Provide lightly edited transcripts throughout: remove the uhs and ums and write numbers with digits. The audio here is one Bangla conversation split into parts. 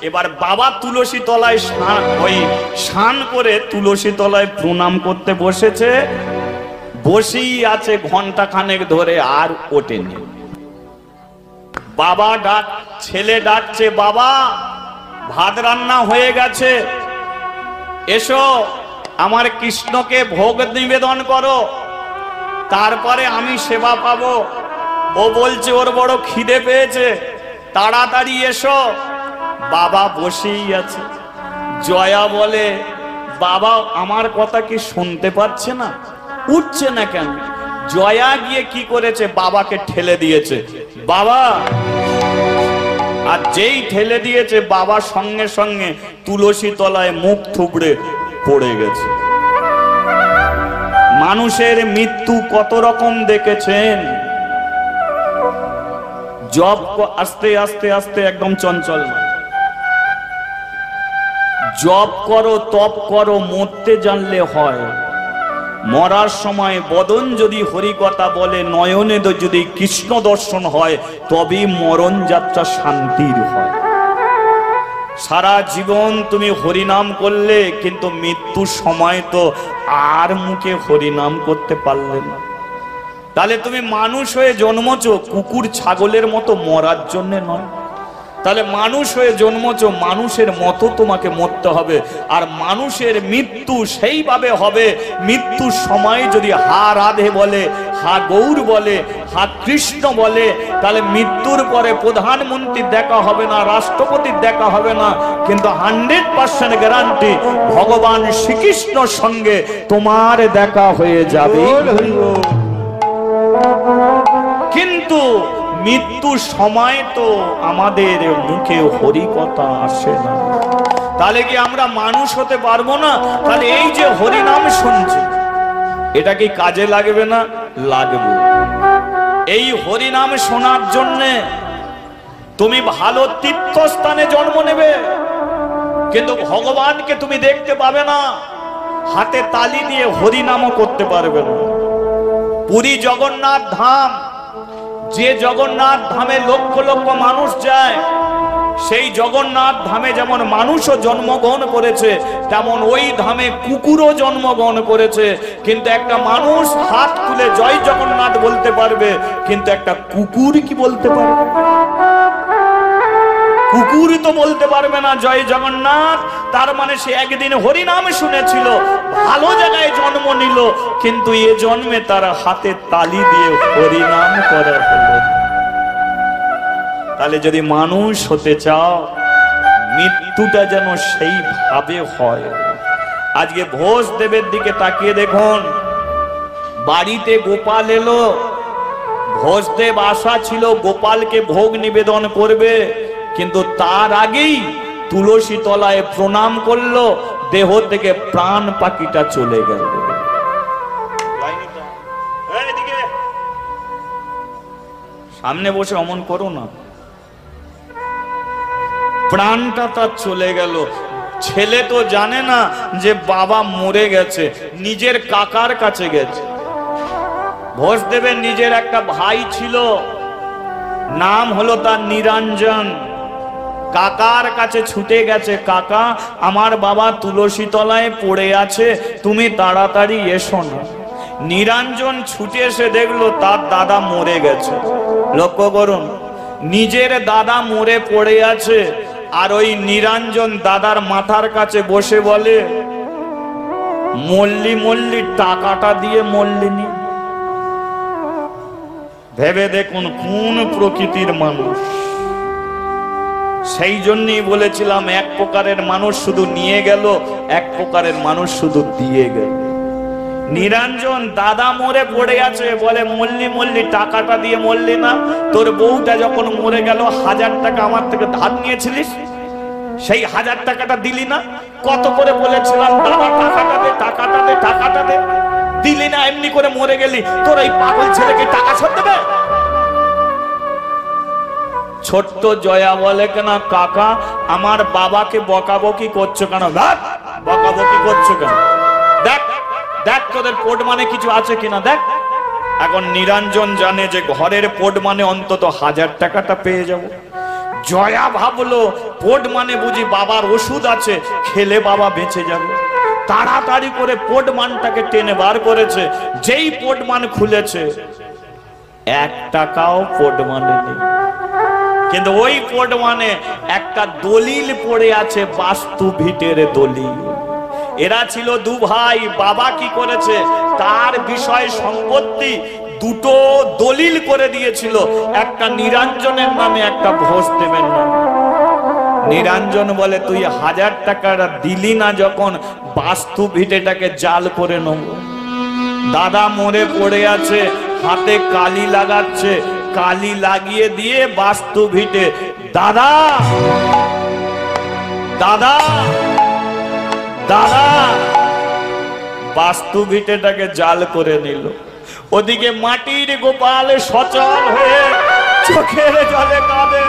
এবার বাবা তুলসী তলায় স্নান করে তুলসী তলায় প্রণাম করতে বসেছে, বসেই আছে ঘন্টা খানেক ধরে, আর ওঠেনি। বাবা ছেলে ডাকছে, বাবা ভাত রান্না হয়ে গেছে, এসো আমার কৃষ্ণকে ভোগ নিবেদন করো, তারপরে আমি সেবা পাবো। ও বলছে ওর বড় খিদে পেয়েছে, তাড়াতাড়ি এসো। বাবা বসেই আছে। জয়া বলে, বাবা আমার কথা কি শুনতে পাচ্ছে না, উঠছে না কেন? জয়া গিয়ে কি করেছে, বাবাকে ঠেলে দিয়েছে। বাবা, আর যেই ঠেলে দিয়েছে বাবা সঙ্গে সঙ্গে তুলসী তলায় মুখ থুবড়ে পড়ে গেছে। মানুষের মৃত্যু কত রকম দেখেছেন। জব আস্তে আস্তে আস্তে একদম চঞ্চল না, জব করো তপ করো, মরতে জানলে হয়। মরার সময় বদন যদি হরিকথা বলে, নয়নে যদি কৃষ্ণ দর্শন হয়, তবেই মরণ যাত্রা শান্তির হয়। সারা জীবন তুমি হরিনাম করলে, কিন্তু মৃত্যুর সময় তো আর মুখে হরিনাম করতে পারলে না। তাহলে তুমি মানুষ হয়ে জন্মছো, কুকুর ছাগলের মতো মরার জন্য নয়। তাহলে মানুষ হয়ে জন্মছো, মানুষের মতো তোমাকে মরতে হবে। আর মানুষের মৃত্যু সেইভাবে হবে, মৃত্যুর সময় যদি হা রাধে বলে, হা গৌর বলে, হা কৃষ্ণ বলে, তাহলে মৃত্যুর পরে প্রধানমন্ত্রীর দেখা হবে না, রাষ্ট্রপতির দেখা হবে না, কিন্তু 100% গ্যারান্টি ভগবান শ্রীকৃষ্ণর সঙ্গে তোমার দেখা হয়ে যাবে। কিন্তু মৃত্যুর সময় তো আমাদের মুখে হরিকথা আসে না। তাহলে কি আমরা মানুষ হতে পারবো না? তাহলে এই যে হরিনাম শুনছি, এটা কি কাজে লাগবে না? লাগবে। এই হরিনাম শোনার জন্যে তুমি ভালো তীর্থস্থানে জন্ম নেবে, কিন্তু ভগবানকে তুমি দেখতে পাবে না, হাতে তালি দিয়ে হরিনামও করতে পারবে না। পুরী জগন্নাথ ধাম, যে জগন্নাথ ধামে লক্ষ লক্ষ মানুষ যায়, সেই জগন্নাথ ধামে যেমন মানুষও জন্মগ্রহণ করেছে, তেমন ওই ধামে কুকুরও জন্মগ্রহণ করেছে। কিন্তু একটা মানুষ হাত তুলে জয় জগন্নাথ বলতে পারবে, কিন্তু একটা কুকুর কি বলতে পারবে? কুকুর তো বলতে পারবে না জয় জগন্নাথ। তার মানে সে একদিন হরিনাম শুনেছিল, ভালো জায়গায় জন্ম নিল, কিন্তু এ জন্মে তার হাতে তালি দিয়ে হরিনাম করা হলো। তাহলে যদি মানুষ হতে চাও, মৃত্যুটা যেন সেইভাবে হয়। আজকে ভোজদেবের দিকে তাকিয়ে দেখুন, বাড়িতে গোপাল এলো, ভোজদেব আশা ছিল গোপালকে ভোগ নিবেদন করবে, কিন্তু তার আগেই তুলসী তলায় প্রণাম করলো, দেহ থেকে প্রাণ পাখিটা চলে গেল। সামনে বসে অমন করো না, প্রাণটা তার চলে গেল। ছেলে তো জানে না যে বাবা মরে গেছে, নিজের কাকার কাছে গেছে। ভোজদেবের নিজের একটা ভাই ছিল, নাম হলো তার নিরঞ্জন। কাকার কাছে ছুটে গেছে, কাকা আমার বাবা তুলসী তলায় পড়ে আছে, তুমি তাড়াতাড়ি এসো না। নিরঞ্জন ছুটে এসে দেখলো তার দাদা মরে গেছে। লক্ষ্য করুন, নিজের দাদা মরে পড়ে আছে, আর ওই নিরঞ্জন দাদার মাথার কাছে বসে বলে, মল্লি মল্লি টাকাটা দিয়ে মল্লিনি। ভেবে দেখুন কোন প্রকৃতির মানুষ। সেই জন্যই বলেছিলাম, এক প্রকারের মানুষ শুধু নিয়ে গেল, এক প্রকারের মানুষ শুধু দিয়ে গেল। নিরঞ্জন দাদা মরে পড়ে আছে, বলে মল্লি মল্লি টাকাটা দিয়ে মরলি না? তোর বউটা যখন মরে গেল 1000 টাকা আমার থেকে ধার নিয়েছিলিস, সেই 1000 টাকাটা দিলি না? কত করে বলেছিলাম দাদা টাকাটা দে, টাকাটা দে, টাকাটা দে, দিলি না, এমনি করে মরে গেলি। তোর এই পাগল ছেলেকে টাকা শোধ দেবে? ছোট্ট জয়া বলে, কেন কাকা আমার বাবাকে বকাবকি করছো কেন? বকাবকি করছো কেন? দেখ দেখ তোদের পোট মানে কিছু আছে কিনা দেখ। এখন নিরঞ্জন জানে যে ঘরের পোট মানে অন্তত 1000 টাকাটা পেয়ে যাব। জয়া ভাবলো পোট মানে বুঝি বাবার ওষুধ আছে, খেলে বাবা বেঁচে যাবে। তাড়াতাড়ি করে পোটমানটাকে টেনে বার করেছে। যেই পোটমান খুলেছে 1 টাকাও পোটমানে নেই, কিন্তু ওই পোটমানে একটা দলিল পড়ে আছে, বাস্তু ভিটের দলিল। এরা ছিল 2 ভাই। বাবা কি করেছে, তার বিষয় সম্পত্তি 2টো দলিল করে দিয়েছিল, একটা নিরঞ্জনের নামে, একটা ভোজদেবের নামে। নিরঞ্জন বলে, তুই 1000 টাকাটা দিলি না যখন, বাস্তু ভিটেটাকে জাল করে নেব। দাদা মরে পড়ে আছে, হাতে কালি লাগাচ্ছে, কালি লাগিয়ে দিয়ে বাস্তু ভিটে, দাদা দাদা দাদা, বাস্তু ভিটেটাকে জাল করে নিল। ওদিকে মাটির গোপাল সচল হয়ে চোখের জলে কাঁদে,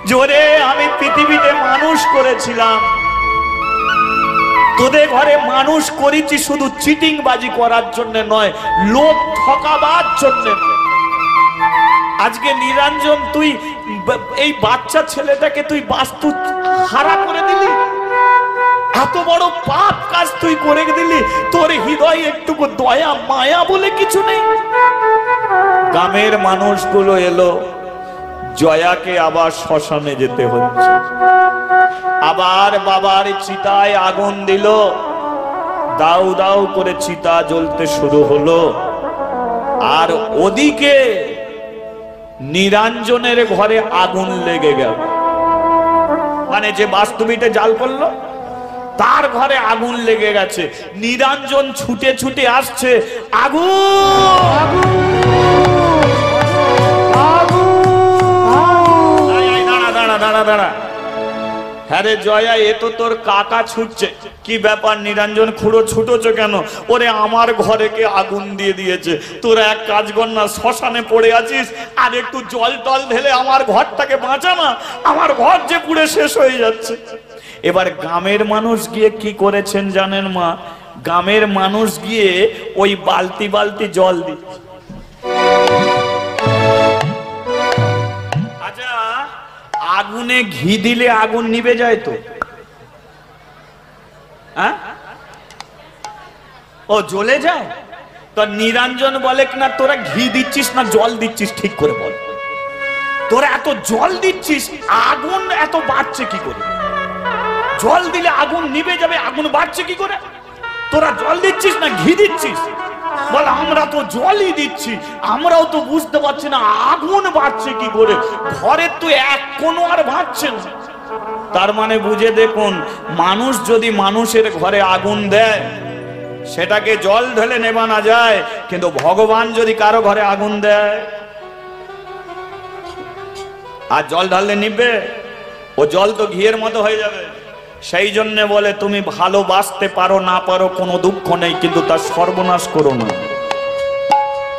জোরে আমি পৃথিবীতে মানুষ করেছিলাম, তোদের ঘরে মানুষ করেছি শুধু চিটিংবাজি করার জন্য নয়, লোক ঠকাবার জন্য। আজকে নিরঞ্জন তুই এই বাচ্চা ছেলেটাকে তুই বাস্তু হারা করে দিলি, এত বড় পাপ কাজ তুই করে দিলি, তোর হৃদয়ে একটুকু দয়া মায়া বলে কিছু নেই। গ্রামের মানুষগুলো এলো, জয়াকে আবার শ্মশানে যেতে হচ্ছে, আবার বাবার চিতায় আগুন দিল, দাউ দাউ করে চিতা জ্বলতে শুরু হলো। আর ওদিকে নিরঞ্জনের ঘরে আগুন লেগে গেল, মানে যে বাস্তবিতে জাল করলো তার ঘরে আগুন লেগে গেছে। নিরঞ্জন ছুটে ছুটে আসছে, আগুন দাঁড়া দাঁড়া দাঁড়া, হ্যাঁ রে জয়া, এ তো তোর কাকা ছুটছে। কি ব্যাপার নিরঞ্জন, খুঁড়ো ছুটোছো কেন? ওরে আমার ঘরে কে আগুন দিয়ে দিয়েছে। তোরা এক কাজ কর না, শ্মশানে পড়ে আছিস, আর একটু জল টল ঢেলে আমার ঘরটাকে বাঁচা না, আমার ঘর যে পুড়ে শেষ হয়ে যাচ্ছে। এবার গ্রামের মানুষ গিয়ে কি করেছেন জানেন মা? গ্রামের মানুষ গিয়ে ওই বালতি বালতি জল দিচ্ছে। আচ্ছা, আগুনে ঘি দিলে আগুন নিভে যায় তো? হ্যাঁ, ও জ্বলে যায় তো? নিরঞ্জন বলে না, তোরা ঘি দিচ্ছিস না জল দিচ্ছিস, ঠিক করে বল। তোরা এত জল দিচ্ছিস, আগুন এত বাড়ছে কি করে? জল দিলে আগুন নিভে যাবে, আগুন বাড়ছে কি করে? তোরা জল দিচ্ছিস না ঘি দিচ্ছিস? বল, আমরা তো জলই দিচ্ছি, আমরাও তো বুঝতে পারছি না আগুন বাড়ছে কি করে। ঘরে তো এক কোনো আর বাড়ছে না। তার মানে বুঝে দেখুন, মানুষ যদি মানুষের ঘরে আগুন দেয় সেটাকে জল ঢেলে নেবানো যায়, কিন্তু ভগবান যদি কারো ঘরে আগুন দেয় আর জল ঢাললে নিবে, ও জল তো ঘিয়ের মতো হয়ে যাবে। সেই জন্য বলে, তুমি ভালোবাসতে পারো না পারো কোনো দুঃখ নেই, কিন্তু তার সর্বনাশ করো না।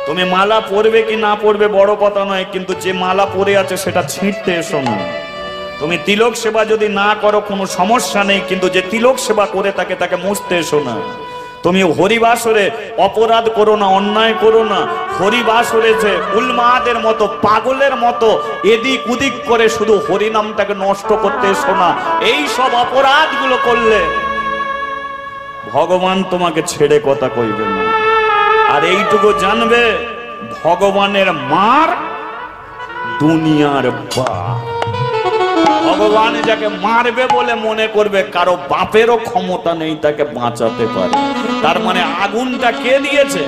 তুমি মালা পরবে কি না পরবে বড় কথা নয়, কিন্তু যে মালা পরে আছে সেটা ছিঁড়তে এসো না। তুমি তিলক সেবা যদি না করো কোনো সমস্যা নেই, কিন্তু যে তিলক সেবা করে তাকে মুছতে এসো না। তুমি হরিবাসরে অপরাধ করো না, অন্যায় করো না। হরিবাসরে যে উলমাদের মতো পাগলের মতো এদিক উদিক করে শুধু হরিনামটাকে নষ্ট করতে এসো না। এই সব অপরাধগুলো করলে ভগবান তোমাকে ছেড়ে কথা কইবে না। আর এইটুকু জানবে, ভগবানের মার দুনিয়ার বাপ। ভগবান যাকে মারবে বলে মনে করবে, কারো বাপেরও ক্ষমতা নেই তাকে বাঁচাতে পারে। তার মানে আগুনটা কে দিয়েছে?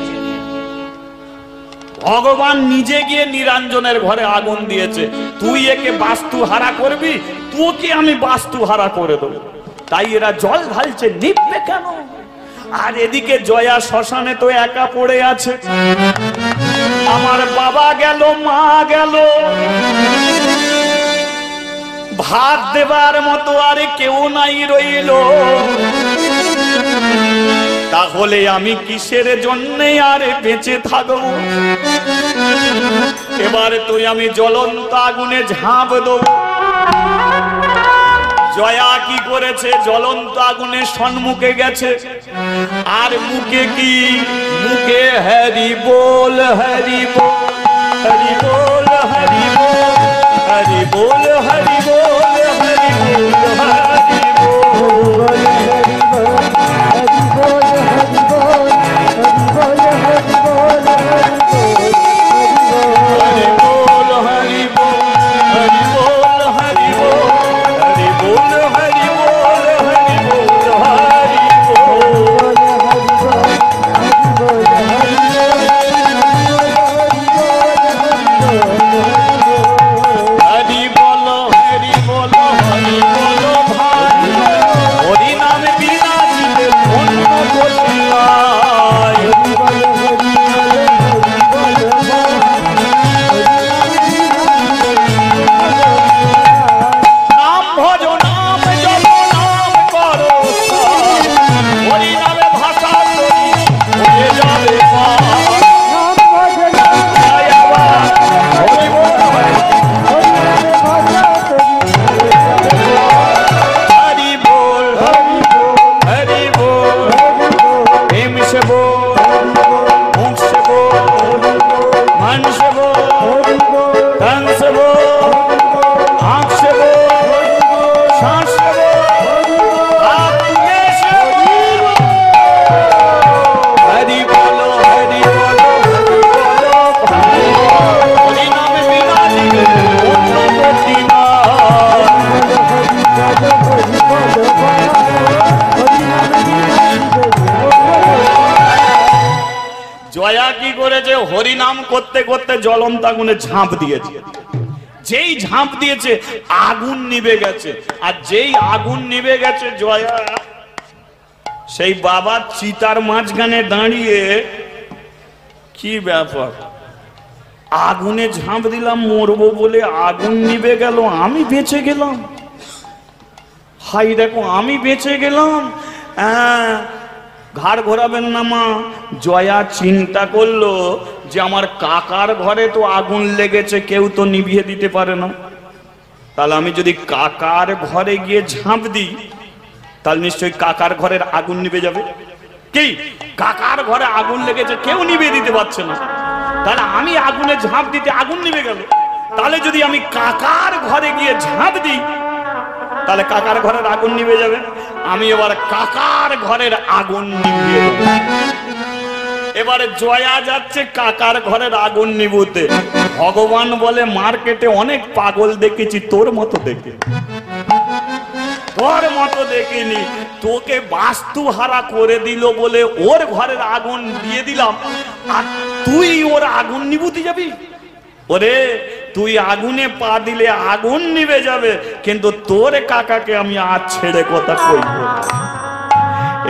ভগবান নিজে গিয়ে নিরঞ্জনের ঘরে আগুন দিয়েছে। তুই একে বাস্তু হারা করবি, তোকে আমি বাস্তু হারা করে দেবো। তাই এরা জল ঢালছে, নিববে কেন? আর এদিকে জয়া শ্মশানে তো একা পড়ে আছে। আমার বাবা গেল, মা গেল, ভাত দেবার মতো আর কেউ নাই রইল। তাহলে আমি কিসের জন্যে আর বেঁচে থাকবো? এবারে তুই আমি জ্বলন্ত আগুনে ঝাঁপ দেব। জয়া কি করেছে? জ্বলন্ত আগুনের সম্মুখে গেছে। আর মুখে কি? মুখে হরি বল, হরি বল, হরি বল, হরি বল। हरि बोल हरि बोल हरि बोल हरि बोल हरि बोल हरि बोल हरि बोल हरि बोल हरि बोल हरि बोल हरि बोल हरि बोल हरि बोल हरि बोल हरि হরিনাম করতে করতে জ্বলন্ত আগুনে ঝাঁপ দিয়েছে। যেই ঝাঁপ দিয়েছে আগুন নিভে গেছে, আর যেই আগুন নিভে গেছে জয়া সেই বাবা চিতার মাঝখানে দাঁড়িয়ে, কি ব্যাপার, আগুনে ঝাঁপ দিলাম মরবো বলে, আগুন নিভে গেল, আমি বেঁচে গেলাম। হাই দেখো আমি বেঁচে গেলাম। হ্যাঁ, ঘাড় ঘোরাবেন না মা। জয়া চিন্তা করলো যে আমার কাকার ঘরে তো আগুন লেগেছে, কেউ তো নিভিয়ে দিতে পারে না, তাহলে আমি যদি কাকার ঘরে গিয়ে ঝাঁপ দিই তাহলে নিশ্চয়ই কাকার ঘরের আগুন নিভে যাবে। কি, কাকার ঘরে আগুন লেগেছে, কেউ নিভিয়ে দিতে পারছে না, তাহলে আমি আগুনে ঝাঁপ দিতে আগুন নিভে গেল। তাহলে যদি আমি কাকার ঘরে গিয়ে ঝাঁপ দিই তাহলে কাকার ঘরের আগুন নিভে যাবে। আমি এবার কাকার ঘরের আগুন নিভিয়ে দেব। এবারে জয়া যাচ্ছে কাকার ঘরের আগুন নিভুতে। ভগবান বলে মার্কেটে অনেক পাগল দেখেছি, তোর মতো দেখে, তোর মতো দেখিনি। তোকে বাস্তুহারা করে দিল বলে ওর ঘরের আগুন দিয়ে দিলাম, আর তুই ওর আগুন নিভুতে যাবি? ওরে, তুই আগুনে পা দিলে আগুন নিভে যাবে, কিন্তু তোর কাকাকে আমি আজ ছেড়ে কথা কইব।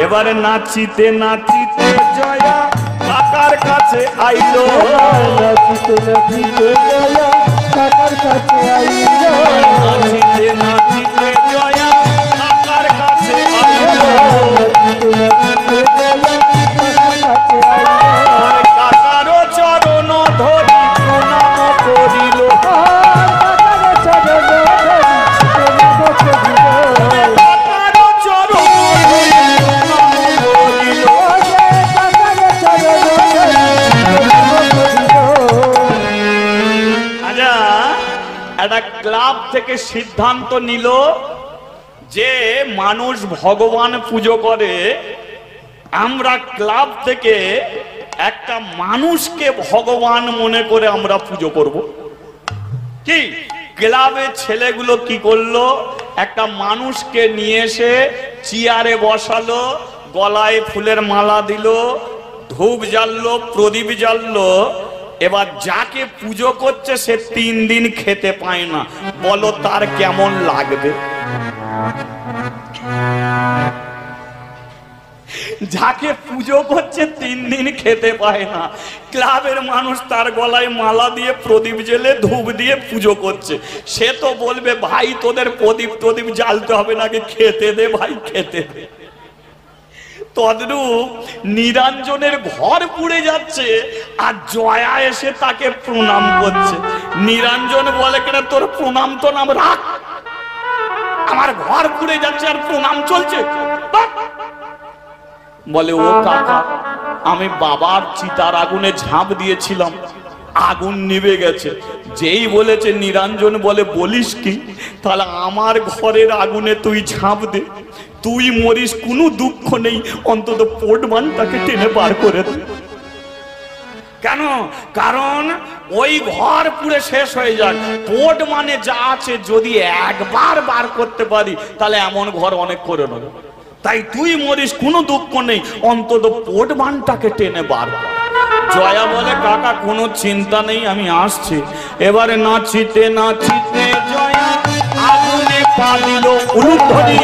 এবারে নাচিতে নাচিতে জয়া কাকার কাছে আইলো, নাচিতে নাচিতে জয়া কাকার কাছে আইলো, নাচিতে নাচিতে জয়া কাকার কাছে আইলো, নাচিতে নাচিতে জয়া কাকার কাছে আইলো। কাকারও চরণ ধরি প্রণাম করিল, কাকারও চরণ ধরি প্রণাম করিল, কাকারও চরণ ধরি প্রণাম করিল, কাকারও চরণ ধরি প্রণাম করিল। আচ্ছা, একটা ক্লাব থেকে সিদ্ধান্ত নিল যে মানুষ ভগবান পুজো করে, আমরা ক্লাব থেকে একটা মানুষকে ভগবান মনে করে আমরা পুজো করব। কি, ক্লাবের ছেলেগুলো কি করলো, একটা মানুষকে নিয়ে এসে চেয়ারে বসালো, গলায় ফুলের মালা দিল, ধূপ জ্বাললো, প্রদীপ জ্বাললো। এবার যাকে পুজো করছে সে 3 দিন খেতে পায় না, বলো তার কেমন লাগবে? যাকে পুজো করছে 3 দিন খেতে পায় না, ক্লাবের মানুষ তার গলায় মালা দিয়ে প্রদীপ জ্বেলে ধূপ দিয়ে পুজো করছে, সে তো বলবে ভাই তোদের প্রদীপ জ্বালতে হবে নাকি, খেতে দে ভাই, খেতে দে। তদ্রূপ নিরঞ্জনের ঘর পুড়ে যাচ্ছে আর জয়া এসে তাকে প্রণাম করছে। নিরঞ্জন বলে কেন, তোর প্রণাম তো নাম রাখ, আমার ঘর পুড়ে যাচ্ছে আর প্রণাম চলছে। বলে ও কাকা, আমি বাবার চিতার আগুনে ঝাঁপ দিয়েছিলাম, আগুন নিভে গেছে। যেই বলেছে নিরঞ্জন বলে বলিস কি, তাহলে আমার ঘরের আগুনে তুই ঝাঁপ দে, তুই মরিস কোনো দুঃখ নেই, অন্তত পোটমানটাকে টেনে বার করে দে। কেন? কারণ ওই ঘর পুরে শেষ হয়ে যাক, পোট মানে যা আছে যদি একবার বার করতে পারি তাহলে এমন ঘর অনেক করে নেব। তাই তুই মরিস কোনো দুঃখ নেই, অন্তত পোটমানটাকে টেনে বার কর। জয়া বলে কাকা কোনো চিন্তা নেই, আমি আসছি। এবারে নাচিতে নাচিতে জয়া আগুনে পা দিল, উলুধ্বনি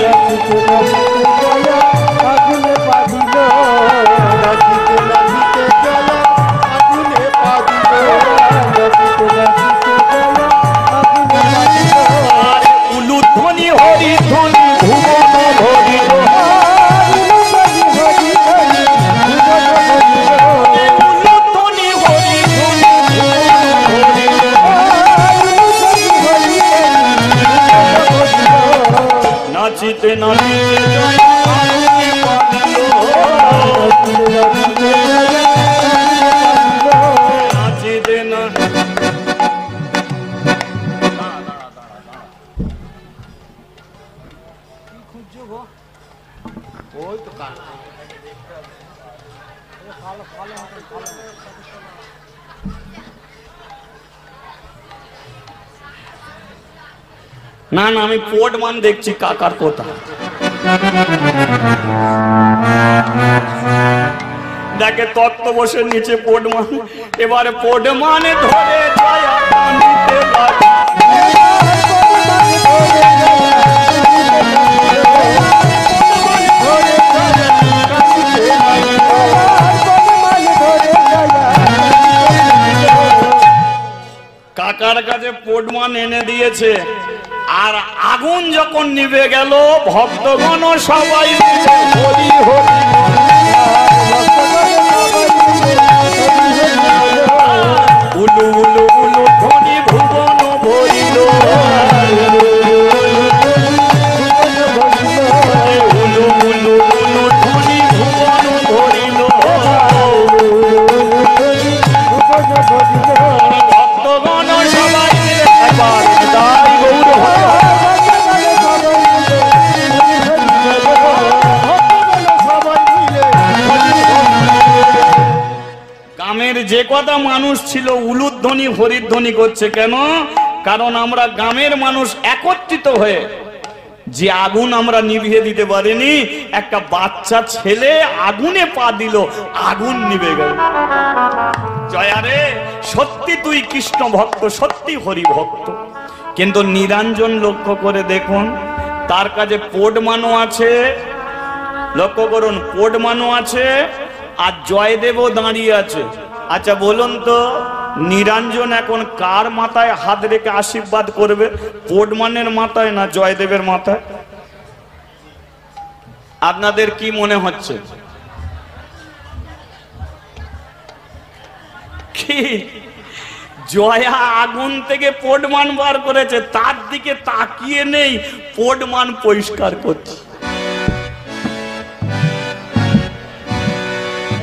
আগুনে পা দিল, নাচিতে নাচিতে জয়া আগুনে পা দিল, নাচিতে নাচিতে জয়া আগুনে পা দিল। উলুধ্বনি হরিধ্বনি ভুবন ভরিল, নাচিতে নাচিতে জয়া আগুনে পা দিল, নাচিতে না না না আমি পোটমান দেখছি কাকার কথা। দেখে তত্ত্ব বসে নিচে পোটমান, এবারে পোটমানে ধরে জয়া টানিতে লাগে। কাকার কাছে পোটমান এনে দিয়েছে, আর আগুন যখন নিভে গেল ভক্তগণ সবাই মিলে হরি হরি উলু উলু উলু ধ্বনি ভুবন ভরিল, উলু উলু উলু ধ্বনি ভুবন ভরিল, ভক্তগণ সবাই মিলে একবার তাই গৌর গ্রামের যে কটা মানুষ ছিল উলুধ্বনি হরিধ্বনি করছে। কেন? কারণ আমরা গ্রামের মানুষ একত্রিত হয়ে যে আগুন আমরা নিভিয়ে দিতে পারিনি, একটা বাচ্চা ছেলে আগুনে পা দিল, আগুন নিভে গেল। জয়া রে, সত্যি তুই কৃষ্ণ ভক্ত, সত্যি হরি ভক্ত। কিন্তু নিরঞ্জন লক্ষ্য করে দেখুন, তার কাছে পোটমানও আছে, লক্ষ্য করুন পোটমানও আছে, আর জয়দেবও দাঁড়িয়ে আছে। আচ্ছা বলুন তো, নিরঞ্জন এখন কার মাথায় হাত রেখে আশীর্বাদ করবে, পোটমানের মাথায় না জয়দেবের মাথায়? আপনাদের কি মনে হচ্ছে? কি জয়া আগুন থেকে পোটমান বার করেছে, তার দিকে তাকিয়ে নেই, পোটমান পরিষ্কার করছে।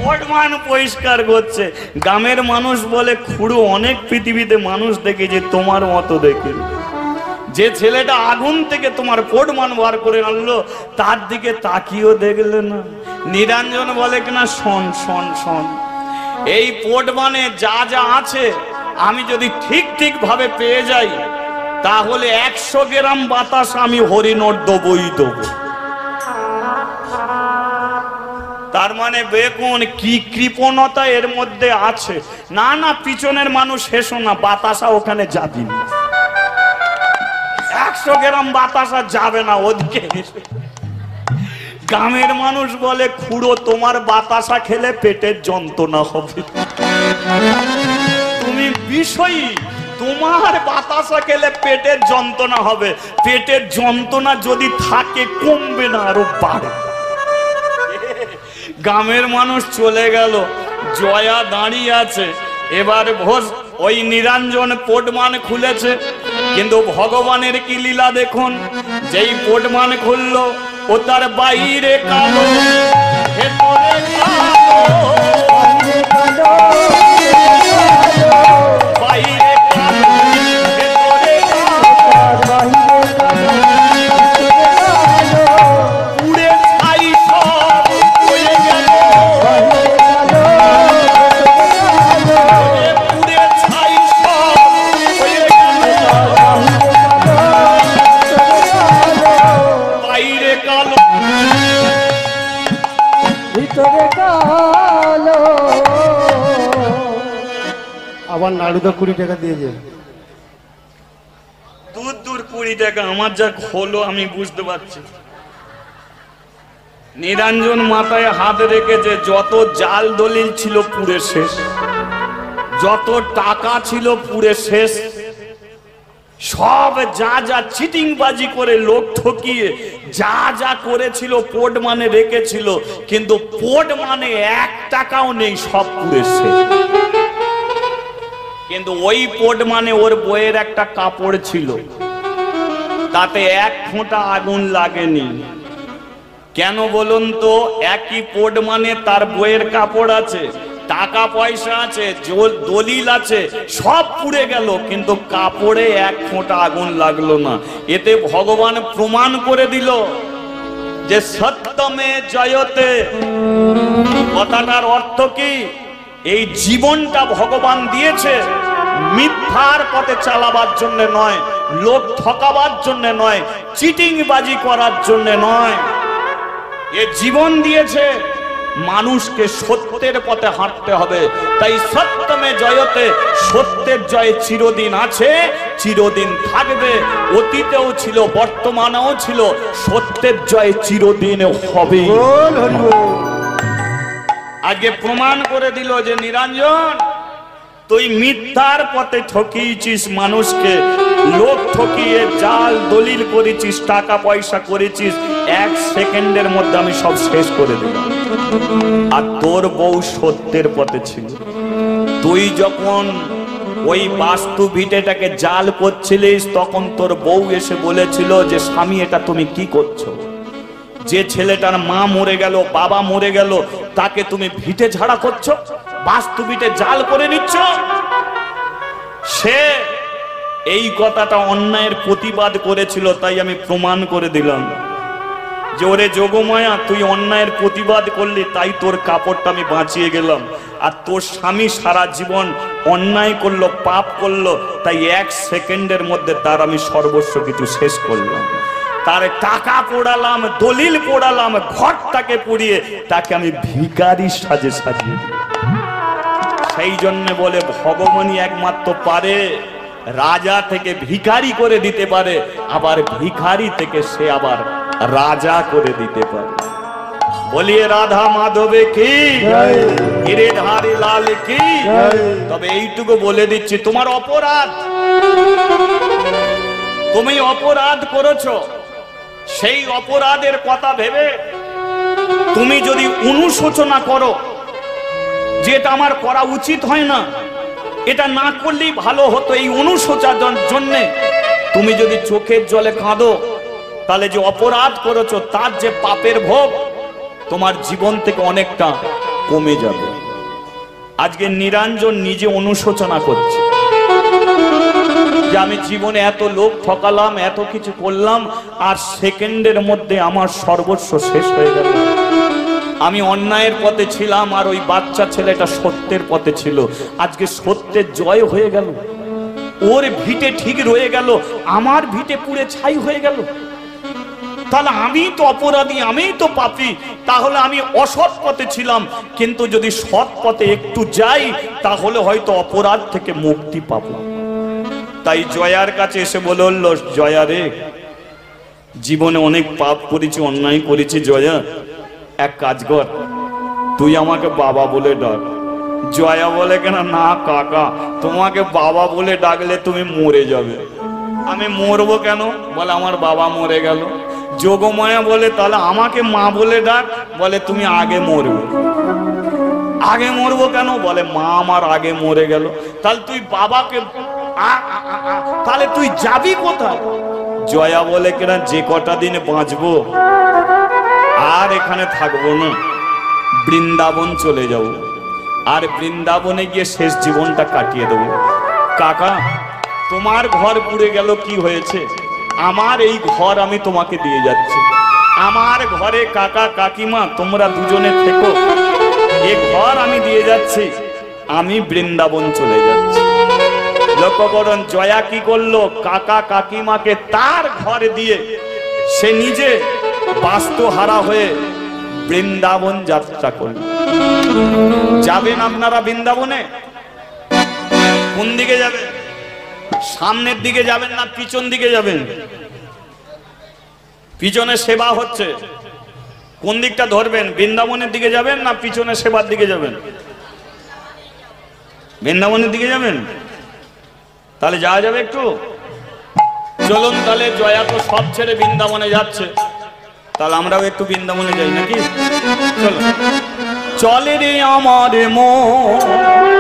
পোটমান পরিষ্কার করছে। গ্রামের মানুষ বলে খুড়ো অনেক পৃথিবীতে মানুষ দেখেছে, তোমার মতো দেখে। যে ছেলেটা আগুন থেকে তোমার পোটমান বার করে আনলো, তার দিকে তাকিয়েও দেখলে না। নিরঞ্জন বলে কিনা শোন শোন শোন, এই পোটমানে যা যা আছে আমি যদি ঠিক ঠিক ভাবে পেয়ে যাই, তাহলে 100 গ্রাম বাতাস আমি হরিণর দেবই দেবো। তার মানে দেখুন কি কৃপণতা এর মধ্যে আছে। না না, পিছনের মানুষ হেসো না, বাতাসা ওখানে যাবি না, 100 গ্রাম বাতাসা যাবে না ওদিকে। গ্রামের মানুষ বলে খুড়ো তোমার বাতাসা খেলে পেটের যন্ত্রণা হবে। তুমি বিষয়ী, তোমার বাতাসা খেলে পেটের যন্ত্রণা হবে, পেটের যন্ত্রণা যদি থাকে কমবে না, আরো বাড়ে। গ্রামের মানুষ চলে গেল, জয়া দাঁড়িয়ে আছে। এবার ওই নিরঞ্জন পোটমান খুলেছে, কিন্তু ভগবানের কি লীলা দেখুন, যেই পোটমান খুললো ও তার বাইরে কালো, ভেতরে কালো, আলুদা 20 টাকা দিয়ে যান। দূর দূর 20 টাকা, আমার যা হলো আমি বুঝতে পারছি। নিরঞ্জন মাথায় হাত রেখেছে, যত জাল দলিল ছিল পুরে শেষ, যত টাকা ছিল পুরে শেষ, সব যা যা চিটিংবাজি করে লোক ঠকিয়ে যা যা করেছিল পোর্ট মানে রেখেছিল, কিন্তু পোর্ট মানে 1 টাকাও নেই, সব পুরে শেষ। কিন্তু ওই পোর্ট মানে ওর বইয়ের একটা কাপড় ছিল, তাতে 1 ফোঁটা আগুন লাগেনি। কেন বলুন তো? একই পোর্ট মানে তার বইয়ের কাপড় আছে, টাকা পয়সা আছে, দলিল আছে, সব পুড়ে গেল, কিন্তু কাপড়ে 1 ফোঁটা আগুন লাগলো না। এতে ভগবান প্রমাণ করে দিল যে সত্যমে জয়তে। কথাটার অর্থ কি? এই জীবনটা ভগবান দিয়েছে মিথ্যার পথে চালাবার জন্য নয়, লোক ঠকাবার জন্য নয়, চিটিংবাজি করার জন্য নয়। এ জীবন দিয়েছে মানুষকে সত্যের পথে হাঁটতে হবে। তাই সত্যমে জয়তে, সত্যের জয় চিরদিন আছে, চিরদিন থাকবে। অতীতেও ছিল, বর্তমানেও ছিল, সত্যের জয় চিরদিন হবে। আজকে প্রমাণ করে দিল যে নিরঞ্জন, তুই মিথ্যার পথে ঠকিয়েছিস মানুষকে, লোক ঠকিয়ে জাল দলিল করেছিস, টাকা পয়সা করেছিস, 1 সেকেন্ডের মধ্যে আমি সব শেষ করে দিলাম। আর তোর বউ সত্যের পথে ছিল। তুই যখন ওই বাস্তু ভিটেটাকে জাল করছিলিস, তখন তোর বউ এসে বলেছিল যে স্বামী, এটা তুমি কি করছো? যে ছেলেটার মা মরে গেল, বাবা মরে গেল, তাকে তুমি ভিটে ঝাড়া করছো, বাস্তু ভিটে জাল করে নিচ্ছ। সে এই কথাটা অন্যায়ের প্রতিবাদ করেছিল, তাই আমি প্রমাণ করে দিলাম যে ওরে যোগমায়া, তুই অন্যায়ের প্রতিবাদ করলি, তাই তোর কাপড়টা আমি বাঁচিয়ে গেলাম। আর তোর স্বামী সারা জীবন অন্যায় করলো, পাপ করলো, তাই 1 সেকেন্ডের মধ্যে তার আমি সর্বস্ব কিছু শেষ করলাম। তার টাকা পোড়ালাম, দলিল পোড়ালাম, ঘরটাকে পুড়িয়ে তাকে আমি ভিখারি সাজে সাজিয়ে দিই। সেই জন্য বলে ভগবানই একমাত্র পারে রাজা থেকে ভিখারি করে দিতে পারে, আবার ভিখারি থেকে সে আবার রাজা করে দিতে পারে। বলিয়ে রাধা মাধবে কি, গিরিধারী লাল কি। তবে এইটুকু বলে দিচ্ছি, তোমার অপরাধ, তুমি অপরাধ করেছো, সেই অপরাধের কথা ভেবে তুমি যদি অনুশোচনা করো যে এটা আমার করা উচিত হয় না, এটা না করলেই ভালো হতো, এই অনুশোচনার জন্য তুমি যদি চোখের জলে কাঁদো, তাহলে যে অপরাধ করেছো তার যে পাপের ভোগ তোমার জীবন থেকে অনেকটা কমে যাবে। আজকে নিরঞ্জন নিজে অনুশোচনা করছে যে আমি জীবনে এত লোক ঠকালাম, এত কিছু করলাম, আর সেকেন্ডের মধ্যে আমার সর্বস্ব শেষ হয়ে গেল। আমি অন্যায়ের পথে ছিলাম, আর ওই বাচ্চা ছেলেটা সত্যের পথে ছিল। আজকে সত্যের জয় হয়ে গেল, ওর ভিটে ঠিক রয়ে গেল, আমার ভিটে পুড়ে ছাই হয়ে গেল। তাহলে আমি তো অপরাধী, আমি তো পাপী। তাহলে আমি অসৎ পথে ছিলাম, কিন্তু যদি সৎ পথে একটু যাই, তাহলে হয়তো অপরাধ থেকে মুক্তি পাবো। তাই জয়ার কাছে এসে বলল, জয়া রে, জীবনে অনেক পাপ করেছি, অন্যায় করেছি, জয়া এক কাজ কর, তুই আমাকে বাবা বলে ডাক। জয়া বলে, কেন না কাকা, তোমাকে বাবা বলে ডাকলে তুমি মরে যাবে। আমি মরবো কেন? বলে আমার বাবা মরে গেল। যোগমায়া বলে, তাহলে আমাকে মা বলে ডাক। বলে তুমি আগে মরবে। আগে মরবো কেন? বলে মা আমার আগে মরে গেল। তাহলে তুই বাবাকে তাহলে তুই যাবি কোথায়? জয়া বলে, কেনা যে কটা দিন বাঁচবো আর এখানে থাকবো না, বৃন্দাবন চলে যাব, আর বৃন্দাবনে গিয়ে শেষ জীবনটা কাটিয়ে দেবো। কাকা, তোমার ঘর পুড়ে গেল, কি হয়েছে? আমার এই ঘর আমি তোমাকে দিয়ে যাচ্ছি। আমার ঘরে কাকা কাকিমা তোমরা দুজনে থেকো, এই ঘর আমি দিয়ে যাচ্ছি, আমি বৃন্দাবন চলে যাচ্ছি। লক্ষ্য করুন, জয়া কি করলো? কাকা কাকিমাকে তার ঘরে দিয়ে সে নিজে বাস্তুহারা হয়ে বৃন্দাবন যাত্রা করল। যাবেন আপনারা বৃন্দাবনে? কোন দিকে যাবেন? সামনের দিকে যাবেন না পিছন দিকে যাবেন? পিছনে সেবা হচ্ছে, কোন দিকটা ধরবেন? বৃন্দাবনের দিকে যাবেন না পিছনে সেবার দিকে যাবেন? বৃন্দাবনের দিকে যাবেন। তাহলে যাওয়া যাবে একটু? চলুন তাহলে, জয়া তো সব ছেড়ে বৃন্দাবনে যাচ্ছে, তাহলে আমরাও একটু বৃন্দাবনে যাই নাকি? চলো। চলে রে আমার মন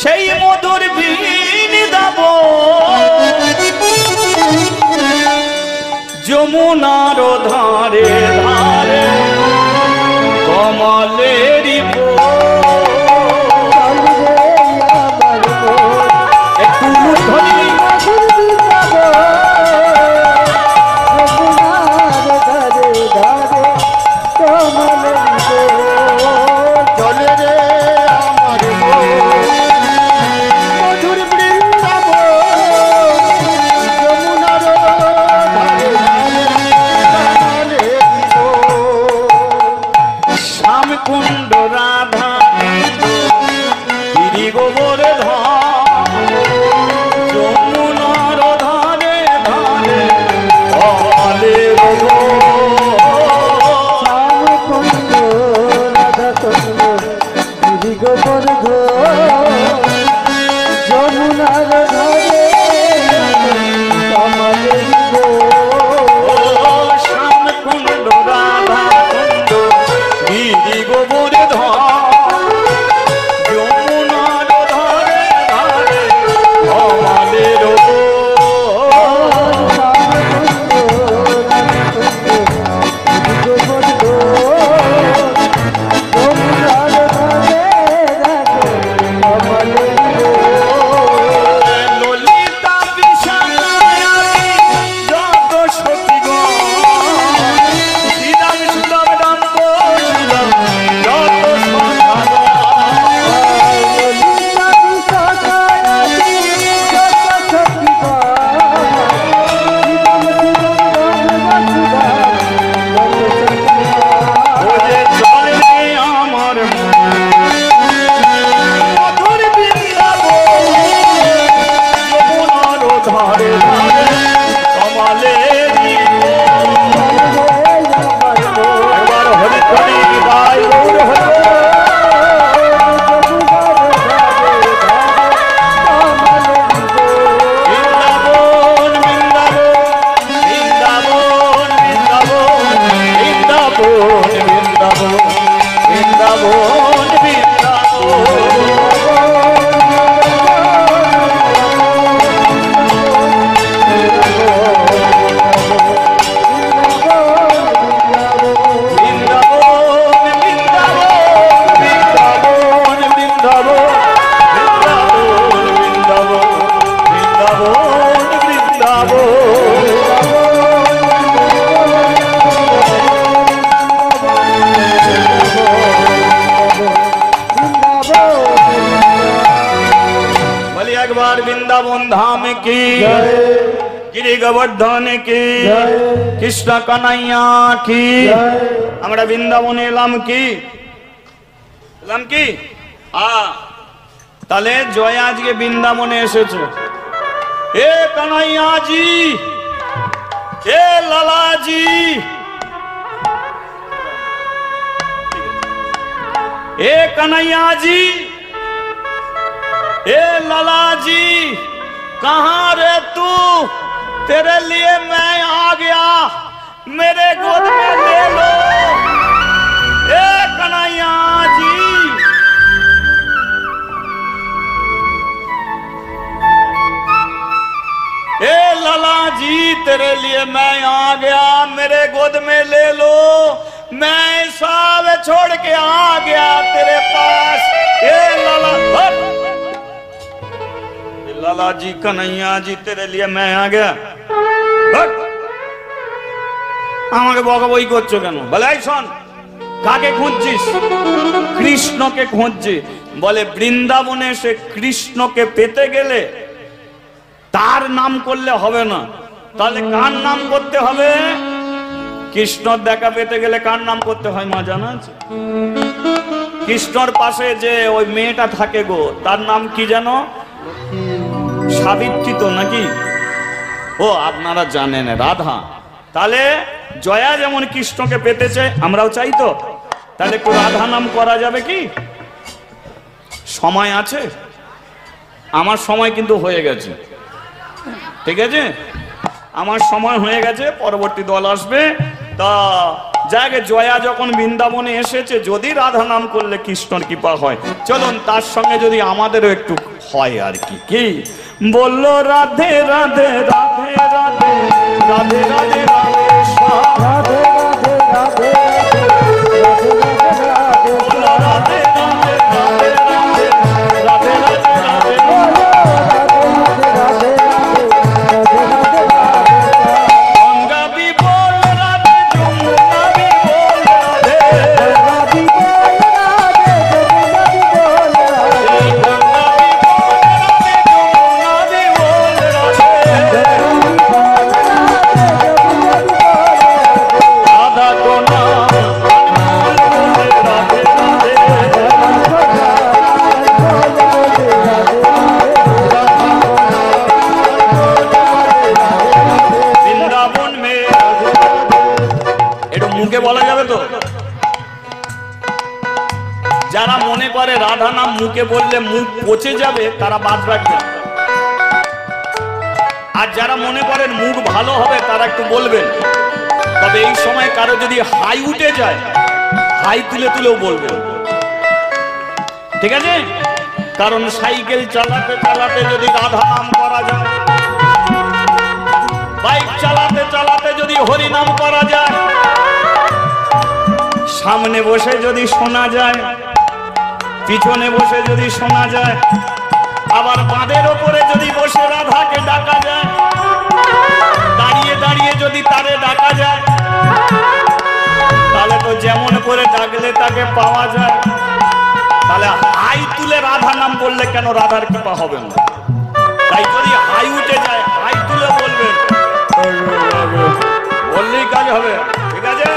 সেই মধুর বৃন্দাবন, যমুনার ধারে ধারে কমলেরই একটু ধরি চলে রে আমার মধুর বৃন্দাবন, যমুনার ধারে ধারে শ্যামকুণ্ড রাধা গিরি গোবর যমুনার ধারে ধারে কমলে যমুনার ধারে কমলের শ্যামকুণ্ড রাধা কুণ্ড গিরি গোবর যমুনার ধারে ধারে কমলের ললিতা বিষাণায়াতি যত সখীগণ, শ্রীরাম সুদাম রাম সুদাম যত ওরে চলে রে আমার মধুর বৃন্দাবন, যমুনার ধারে ধারে কমলেরই এবার হরি হরি গাই গৌর হরি। বৃন্দাবন বৃন্দাবন বৃন্দাবন বৃন্দাবন বৃন্দাবন বৃন্দাবন বলি একবার বৃন্দাবন ধাম কি, গিরি গোবর্ধন কি, কৃষ্ণ কানাইয়া কি। আমরা বৃন্দাবনে এলাম কি? এলাম কি? তাহলে জয়া আজকে বৃন্দাবনে এসেছে। এ কানাইয়া জি, এ লালাজি, ए कन्हैया जी, ए लाला जी, कहाँ रे तू? तेरे लिए मैं आ गया, मेरे गोद में ले लो। ए कन्हैया जी, ए लाला जी, तेरे लिए मैं आ गया, मेरे गोद में ले लो। मैं सब छोड़ के आ गया तेरे पास। ए लाला, लाला जी, कन्हैया जी, तेरे लिए मैं आ गया। আমাকে বকাবকি করছো কেন? বলে এই শোন, কাকে খুঁজছিস? কৃষ্ণকে খুঁজছি। বলে বৃন্দাবনে সে কৃষ্ণকে পেতে গেলে তার নাম করলে হবে না, তাহলে কার নাম করতে হবে? কৃষ্ণর দেখা পেতে গেলে কার নাম করতে হয় মা জানা আছে? কৃষ্ণর পাশে যে ওই মেয়েটা থাকে গো, তার নাম কি জানো? সাবিত্রী তো নাকি? ও আপনারা জানেন, রাধা। তাহলে জয়া যেমন কৃষ্ণকে পেতে চায়, আমরাও চাই তো। তাহলে একটু রাধা নাম করা যাবে কি? সময় আছে? আমার সময় কিন্তু হয়ে গেছে, ঠিক আছে? আমার সময় হয়ে গেছে, পরবর্তী দল আসবে। তা যাকে জয়া যখন বৃন্দাবনে এসেছে, যদি রাধা নাম করলে কৃষ্ণর কৃপা হয়, চলুন তার সঙ্গে যদি আমাদেরও একটু হয় আর কি। কি বললো? রাধে রাধে রাধে রাধে রাধে রাধে রাধে শ্যাম। রাধে রাধে রাধে বললো রাধে রাধে রাধে রাধে রাধে রাধে রাধে। গঙ্গা বি বল রাধে, যমুনা বি বল রাধে, গঙ্গা বি বল রাধে, যমুনা বি বল রাধে। রাধা কো নাম রাধে রাধে। বৃন্দাবন মে এটা মুখে বলা যাবে তো? যারা মনে করে রাধা নাম মুখে বললে মুখ পচে যাবে, তারা বাদ রাখবেন। আর যারা মনে করেন মুখ ভালো হবে, তারা একটু বলবেন। তবে এই সময় কারো যদি হাই উঠে যায়, হাই তুলে তুলেও বলবেন, ঠিক আছে? কারণ সাইকেল চালাতে চালাতে যদি রাধা নাম করা যায়, বাইক চালাতে চালাতে যদি হরি নাম করা যায়, সামনে বসে যদি শোনা যায়, পিছনে বসে যদি শোনা যায়, আবার বাঁধের ওপরে যদি বসে রাধাকে ডাকা যায়, দাঁড়িয়ে দাঁড়িয়ে যদি তারে ডাকা যায়, তাহলে তো যেমন করে ডাকলে তাকে পাওয়া যায়। তাহলে হাই তুলে রাধা নাম বললে কেন রাধার কৃপা হবে না? তাই যদি হাই উঠে যায়, হাই তুলে বলবেন, বললেই কাজ হবে, ঠিক আছে?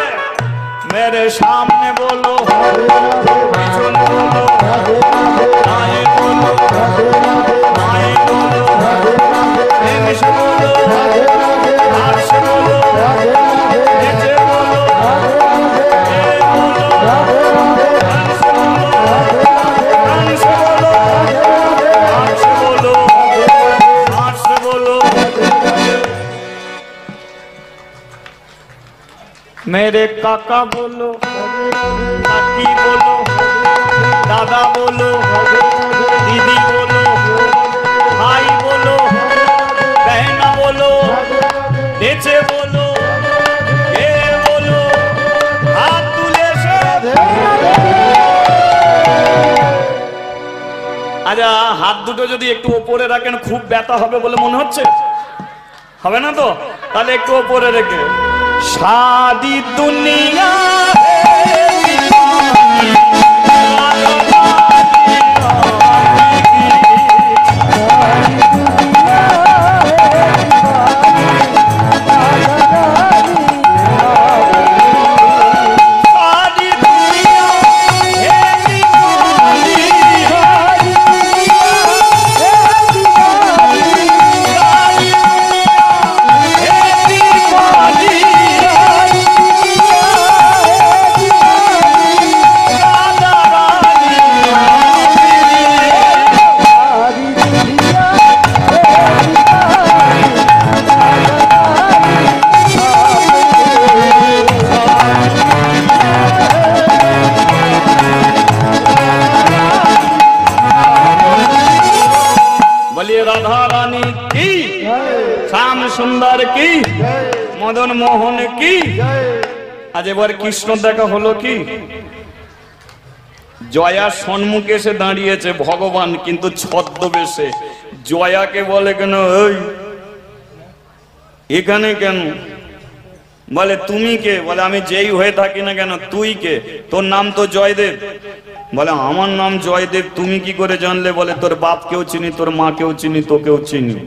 মেরে সামনে বলো, পিছনে বলো, দায়ে বলো, বায়ে বলো, এসে বলো, আসে বলো, নিচে বলো, এ বলো, আসে বলো, আসে বলো, আসে বলো, আসে বলো। मेरे काका बोलो, काकी बोलो, दादा बोलो, दीदी बोलो, भाई बोलो, बहना बोलो, नीचे बोलो, ये बोलो, हाथ तुले से। আচ্ছা, হাত দুটো যদি একটু উপরে রাখেন, খুব ব্যথা হবে বলে মনে হচ্ছে? হবে না তো? তাহলে একটু উপরে রেখে, शादी दुनिया सुंदर की मदन मोहन की। आज एबार कृष्ण देखा हलो कि जया सम्मुखे एसे दाঁড়িয়েছে भगवान किन्तु छद्मवेशे जया के बोले केन एखाने केन बोले तुमी के बोले आमी जेई हये थाकी ना केन तुई के तोर नाम तो जयदेव बोले आमार नाम जयदेव तुमी की करे जानले बोले तोर बाप केও चिनी तोर मा केও चिनी तोकेও चिनी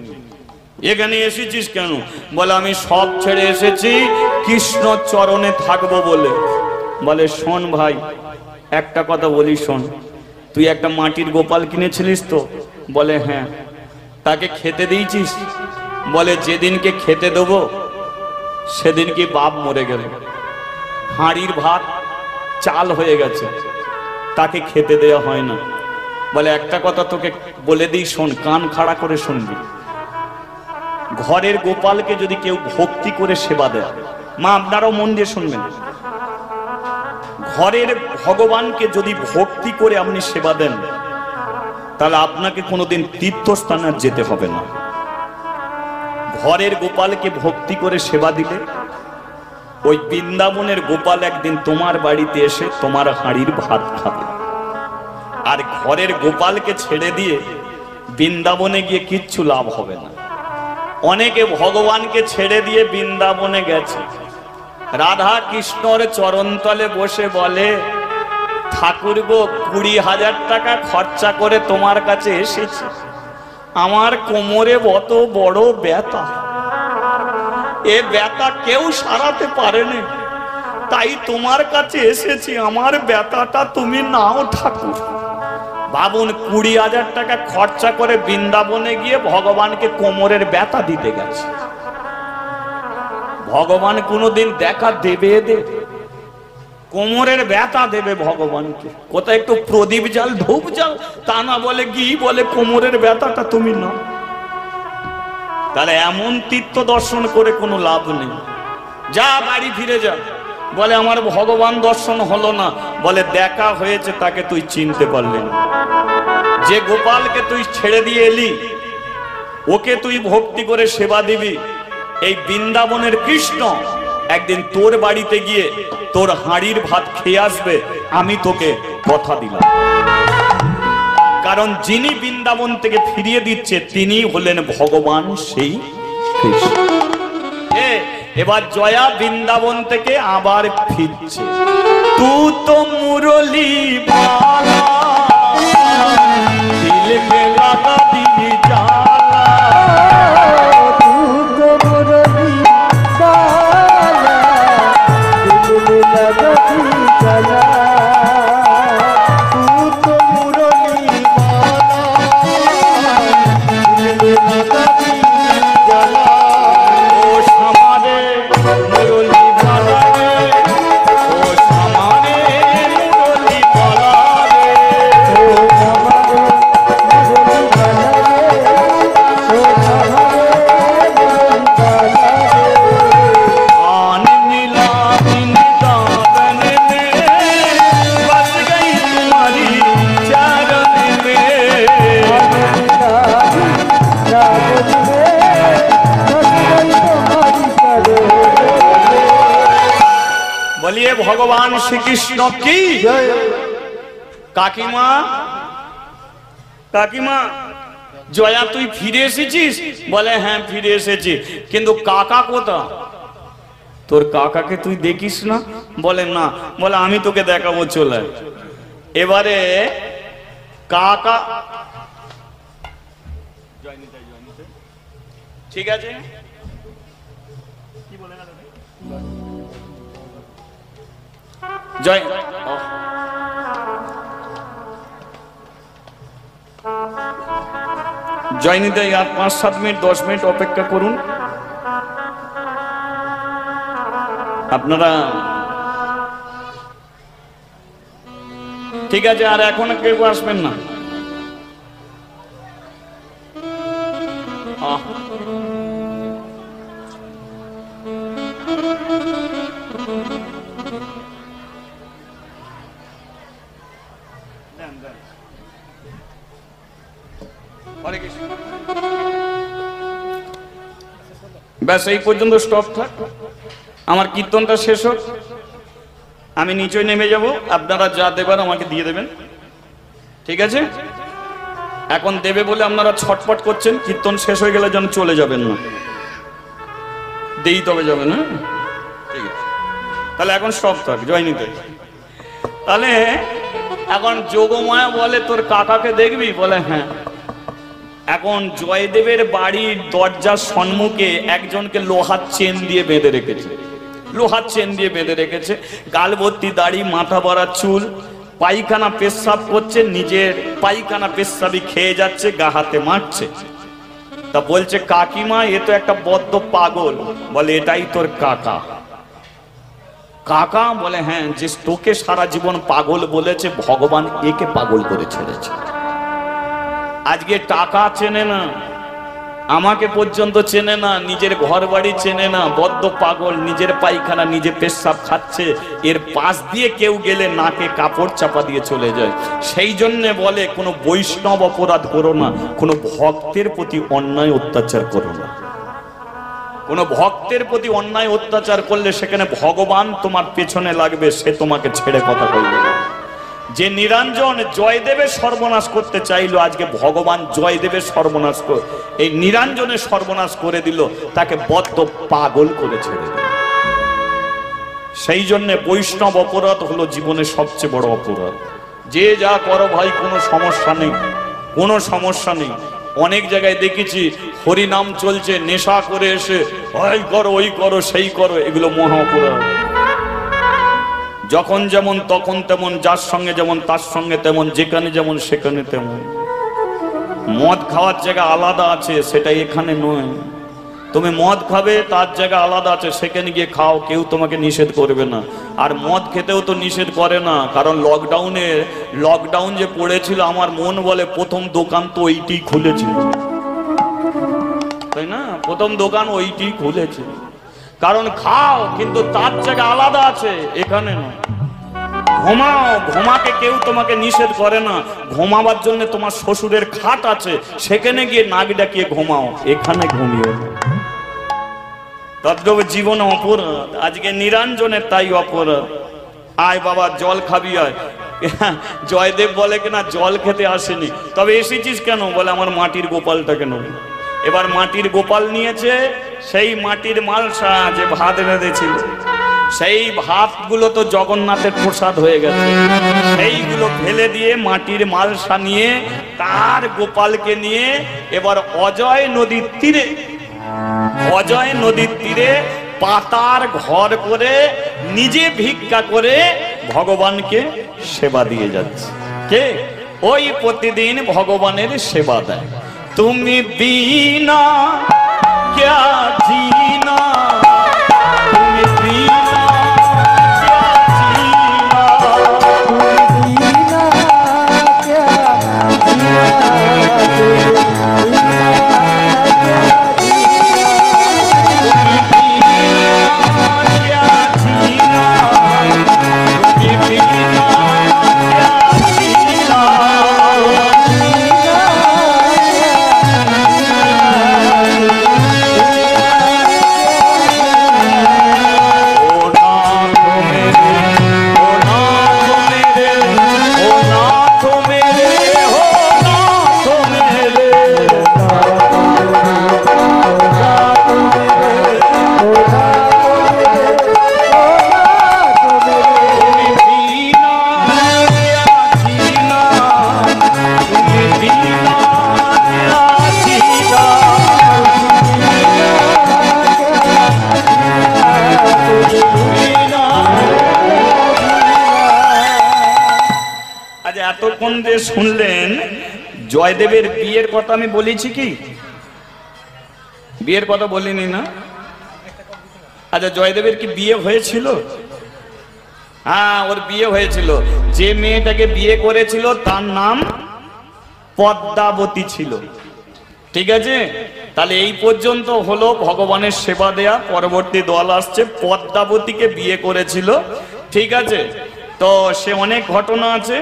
এখানে এসেছিস কেন বলে আমি সব ছেড়ে এসেছি কৃষ্ণ চরণে থাকবো বলে। বলে শোন ভাই একটা কথা বলি শোন, তুই একটা মাটির গোপাল কিনেছিলিস তো? বলে হ্যাঁ। তাকে খেতে দিয়েছিস? বলে যেদিনকে খেতে দেবো সেদিনকে বাপ মরে গেল, হাঁড়ির ভাত চাল হয়ে গেছে, তাকে খেতে দেওয়া হয় না। বলে একটা কথা তোকে বলে দিই শোন, কান খাড়া করে শুনবি। ঘরের গোপালকে যদি কেউ ভক্তি করে সেবা দেয়, মা আপনারাও মন দিয়ে শুনবেন, ঘরের ভগবানকে যদি ভক্তি করে আপনি সেবা দেন তাহলে আপনাকে কোনোদিন তীর্থস্থানে আর যেতে হবে না। ঘরের গোপালকে ভক্তি করে সেবা দিলে ওই বৃন্দাবনের গোপাল একদিন তোমার বাড়িতে এসে তোমার হাঁড়ির ভাত খাবে। আর ঘরের গোপালকে ছেড়ে দিয়ে বৃন্দাবনে গিয়ে কিচ্ছু লাভ হবে না। অনেকে ভগবানকে ছেড়ে দিয়ে বৃন্দাবনে গেছে, রাধা কৃষ্ণর চরণতলে বসে বলে, ঠাকুর গো 20,000 টাকা খরচা করে তোমার কাছে এসেছি, আমার কোমরে অত বড় ব্যথা, এ ব্যথা কেউ সারাতে পারেনি, তাই তোমার কাছে এসেছি, আমার ব্যথাটা তুমি নাও ঠাকুর। ভাবুন, 20,000 টাকা খরচা করে বৃন্দাবনে গিয়ে ভগবানকে কোমরের ব্যথা দিতে গেছে। ভগবান কোনোদিন দেখা দেবে? কোমরের ব্যথা দেবে ভগবানকে? কোথায় একটু প্রদীপ জাল, ধূপ জাল, তা না বলে গিয়ে বলে কোমরের ব্যথাটা তুমি নাও। তাহলে এমন তীর্থ দর্শন করে কোনো লাভ নেই। যা বাড়ি ফিরে যা। বলে আমার ভগবান দর্শন হলো না। বলে দেখা হয়েছে, তাকে তুই চিনতে পারলি না। যে গোপালকে তুই ছেড়ে দিয়ে এলি, ওকে তুই ভক্তি করে সেবা দিবি, এই বৃন্দাবনের কৃষ্ণ একদিন তোর বাড়িতে গিয়ে তোর হাঁড়ির ভাত খেয়ে আসবে, আমি তোকে কথা দিলাম। কারণ যিনি বৃন্দাবন থেকে ফিরিয়ে দিচ্ছে তিনি হলেন ভগবান সেই কৃষ্ণ। এবার জয়া বৃন্দাবন থেকে আবার ফিরছে। তু তো মুরলি বালা দিল কে লাগা দিলি জালা, তু তো মুরলি বালা দিল মে লাগা দিলি জালা, তু তো মুরলি বালা দিল মে লাগা দিলি জালা। ও সামারে মুরলি বালা রে, ও সামারে মুরলি বালা রে, ও আমারে মুরলি বালা রে, ও আমারে মুরলি বালা রে। आन मिला दिन दावन में, बस गई तुम्हारी चरण में। बोलिए भगवान श्री कृष्ण की কাকিমা, কাকিমা, জয়া তুই ফিরে এসেছিস? বলে হ্যাঁ ফিরে এসেছি, কিন্তু কাকা কোথা? তোর কাকাকে তুই দেখিস না? বলে না। বলে আমি তোকে দেখাবো, চলে। এবারে কাকা, ঠিক আছে, জয় জয়নিতে আর 5-7 মিনিট 10 মিনিট অপেক্ষা করুন। আপনারা ঠিক আছে, আর এখন কেউ আসবেন না। ব্যাস এই পর্যন্ত স্টপ থাক, আমার কীর্তনটা শেষ হোক, আমি নিচে নেমে যাব, আপনারা যা দেবার আমাকে দিয়ে দেবেন, ঠিক আছে? এখন দেবে বলে আপনারা ছটপট করছেন, কীর্তন শেষ হয়ে গেলে যেন চলে যাবেন না, দেই তবে যাবেন। হ্যাঁ ঠিক আছে, তাহলে এখন স্টপ থাক, জয় নিতে। তাহলে এখন যোগমায়া বলে তোর কাকাকে দেখবি? বলে হ্যাঁ। এখন জয়দেবের বাড়ির দরজার সম্মুখে একজনকে লোহার চেন দিয়ে বেঁধে রেখেছে, লোহার চেন দিয়ে বেঁধে রেখেছে, গাল ভর্তি দাড়ি, মাথা ভরা চুল, পায়খানা পেশাব করছে, নিজের পায়খানা পেশাবি খেয়ে যাচ্ছে, গা হাতে মারছে। তা বলছে কাকিমা এ তো একটা বদ্ধ পাগল। বলে এটাই তোর কাকা? কাকা? বলে হ্যাঁ, যে তোকে সারা জীবন পাগল বলেছে ভগবান একে পাগল করে ছেড়েছে। আজকে টাকা চেনে না, আমাকে পর্যন্ত চেনে না, নিজের ঘর বাড়ি চেনে না, বদ্ধ পাগল, নিজের পায়খানা নিজে পেশাব খাচ্ছে, এর পাশ দিয়ে কেউ গেলে নাকে কাপড় চাপা দিয়ে চলে যায়। সেই জন্য বলে কোনো বৈষ্ণব অপরাধ করো না, কোনো ভক্তের প্রতি অন্যায় অত্যাচার করো না। কোনো ভক্তের প্রতি অন্যায় অত্যাচার করলে সেখানে ভগবান তোমার পেছনে লাগবে, সে তোমাকে ছেড়ে কথা বলবে না। যে নিরঞ্জন জয়দেবের সর্বনাশ করতে চাইলো, আজকে ভগবান জয়দেবের সর্বনাশ এই নিরঞ্জনের সর্বনাশ করে দিল, তাকে বদ্ধ পাগল করে ছেড়ে দিল। সেই জন্য বৈষ্ণব অপরাধ হলো জীবনের সবচেয়ে বড় অপরাধ। যে যা করো ভাই, কোনো সমস্যা নেই, কোনো সমস্যা নেই। অনেক জায়গায় দেখেছি হরিনাম চলছে, নেশা করে এসে ওই করো ওই করো সেই করো, এগুলো মহা অপরাধ। যখন যেমন তখন তেমন, যার সঙ্গে যেমন তার সঙ্গে তেমন, যেখানে যেমন সেখানে তেমন। মদ খাওয়ার জায়গা আলাদা আছে, সেটা এখানে নয়। তুমি মদ খাবে তার জায়গা আলাদা আছে, সেখানে গিয়ে খাও, কেউ তোমাকে নিষেধ করবে না। আর মদ খেতেও তো নিষেধ করে না, কারণ লকডাউন যে পড়েছিল, আমার মন বলে প্রথম দোকান তো ওইটি খুলেছিল, তাই না? প্রথম দোকান ওইটি খুলেছে, কারণ খাও কিন্তু তার জায়গা আলাদা আছে, এখানে না। ঘুমাও, ঘুমাকে কেউ তোমাকে নিষেধ করে না। ঘুমাবার জন্য তোমার শ্বশুরের খাট আছে, সেখানে গিয়ে নাক ডাকিয়ে ঘুমাও, এখানে ঘুমিও না। তদ্রূপ জীবন অপরাধ, আজকে নিরঞ্জনের তাই অপরাধ। আয় বাবা জল খাবি আয়। জয়দেব বলে কিনা জল খেতে আসেনি, তবে এসেছিস কেন? বলে আমার মাটির গোপালটা কেন। এবার মাটির গোপাল নিয়েছে, সেই মাটির মালসা যে ভাত রেঁধেছিল, সেই ভাতগুলো তো জগন্নাথের প্রসাদ হয়ে গেছে, সেইগুলো ফেলে দিয়ে মাটির মালসা নিয়ে তার গোপালকে নিয়ে এবার অজয় নদীর তীরে পাতার ঘর করে নিজে ভিক্ষা করে ভগবানকে সেবা দিয়ে যাচ্ছে। কে? ওই প্রতিদিন ভগবানের সেবা দেয়। তুমি বিনা ক্যা জিনা, তুমি বিনা ক্যা জিনা, তুমি বিনা क्या जीना, এতক্ষণ যে শুনলেন জয়দেবের বিয়ের কথা, আমি বলেছি কি? বিয়ের কথা বলিনি না? আচ্ছা, জয়দেবের কি বিয়ে হয়েছিল? হ্যাঁ, ওর বিয়ে হয়েছিল। যে মেয়েটাকে বিয়ে করেছিল তার নাম পদ্মাবতী ছিল। ঠিক আছে, তাহলে এই পর্যন্ত হলো ভগবানের সেবা দেয়া। পরবর্তী দল আসছে, পদ্মাবতীকে বিয়ে করেছিল। ঠিক আছে, তো সে অনেক ঘটনা আছে,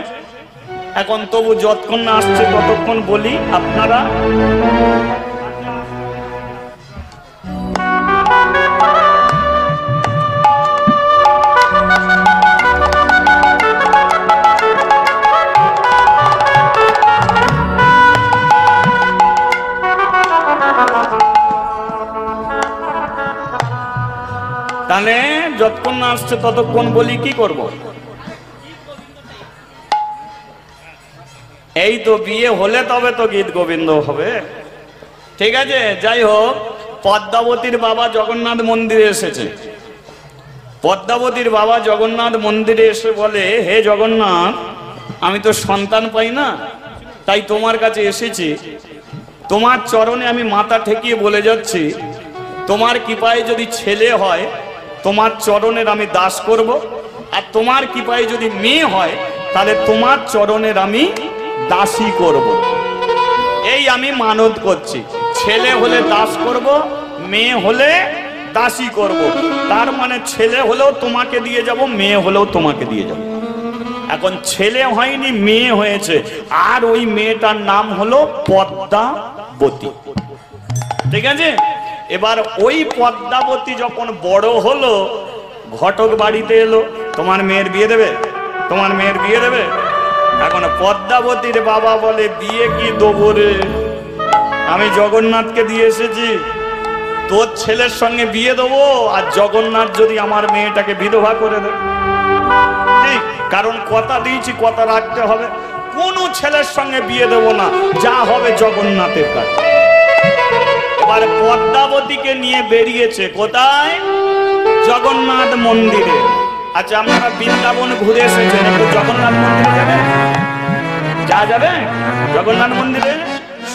এখন তবু যতক্ষণ না আসছে ততক্ষণ বলি। আপনারা তাহলে যতক্ষণ না আসছে ততক্ষণ বলি। কি করব? এই তো বিয়ে হলে তবে তো গীত গোবিন্দ হবে। ঠিক আছে, যাই হোক, পদ্মাবতীর বাবা জগন্নাথ মন্দিরে এসেছে। পদ্মাবতীর বাবা জগন্নাথ মন্দিরে এসে বলে, হে জগন্নাথ, আমি তো সন্তান পাই না, তাই তোমার কাছে এসেছি। তোমার চরণে আমি মাথা ঠেকিয়ে বলে যাচ্ছি, তোমার কৃপায় যদি ছেলে হয় তোমার চরণের আমি দাস করব, আর তোমার কৃপায় যদি মেয়ে হয় তাহলে তোমার চরণের আমি দাসী করব। এই আমি মানত করছি, ছেলে হলে দাস করব, মেয়ে হলে দাসী করব। তার মানে ছেলে হলেও তোমাকে দিয়ে যাব, মেয়ে হলেও তোমাকে দিয়ে যাব। এখন ছেলে হয়নি, মেয়ে হয়েছে, আর ওই মেয়েটার নাম হলো পদ্মাবতী। ঠিক আছে, এবার ওই পদ্মাবতী যখন বড় হলো, ঘটক বাড়িতে এলো, তোমার মেয়ের বিয়ে দেবে, তোমার মেয়ের বিয়ে দেবে। এখন পদ্মাবতীর বাবা বলে, বিয়ে কি দেবো রে, আমি জগন্নাথকে দিয়ে এসেছি, তোর ছেলের সঙ্গে বিয়ে দেবো, আর জগন্নাথ যদি আমার মেয়েটাকে বিধবা করে দেয়। ঠিক, কারণ কথা দিয়েছি, কথা রাখতে হবে। কোনো ছেলের সঙ্গে বিয়ে দেবো না, যা হবে জগন্নাথের কাছে। এবার পদ্মাবতীকে নিয়ে বেরিয়েছে কোথায়? জগন্নাথ মন্দিরে। আচ্ছা, আপনারা বৃন্দাবন ঘুরে এসেছেন, একটু জগন্নাথ মন্দিরে যাবেন? যা যাবে জগন্নাথ মন্দিরে,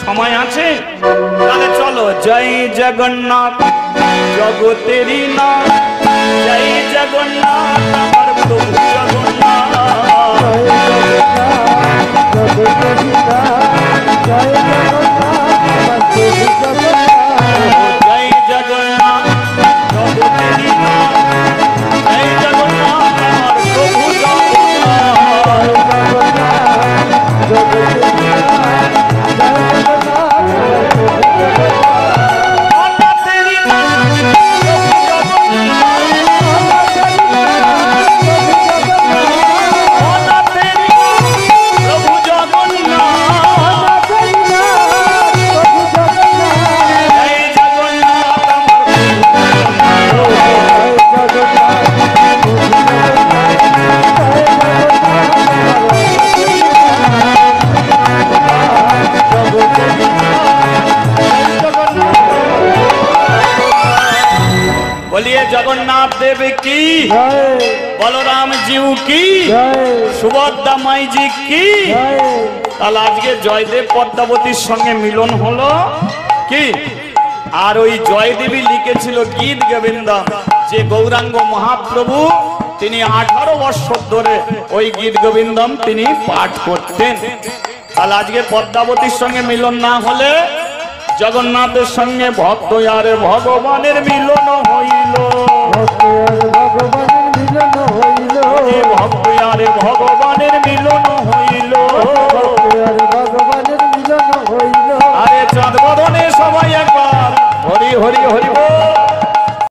সময় আছে? তাহলে চলো। জয় জগন্নাথ জগতেরই নাথ, জয় জগন্নাথ আমার প্রভু জগন্নাথ। জয় জগন্নাথ জগতেরই নাথ, জয় জগন্নাথ আমার প্রভু जगन्नाथ देव की, बलराम जी की, सुभद्रा माई जी की। তাহলে আজকে জয়দেব পদ্মাবতীর সঙ্গে মিলন হলো কি? আর ওই জয়দেবী লিখেছিল গীত গোবিন্দম, যে গৌরাঙ্গ মহাপ্রভু তিনি 18 বছর ধরে ওই গীত গোবিন্দম তিনি পাঠ করতেন। তাহলে আজকে পদ্মাবতীর সঙ্গে মিলন না হলে জগন্নাথের সঙ্গে ভক্ত আর ভগবানের মিলন হইল, ভক্ত আর ভগবানের মিলন হইল। আরে চাঁদ বদনে সবাই একবার হরি হরি হরি বল।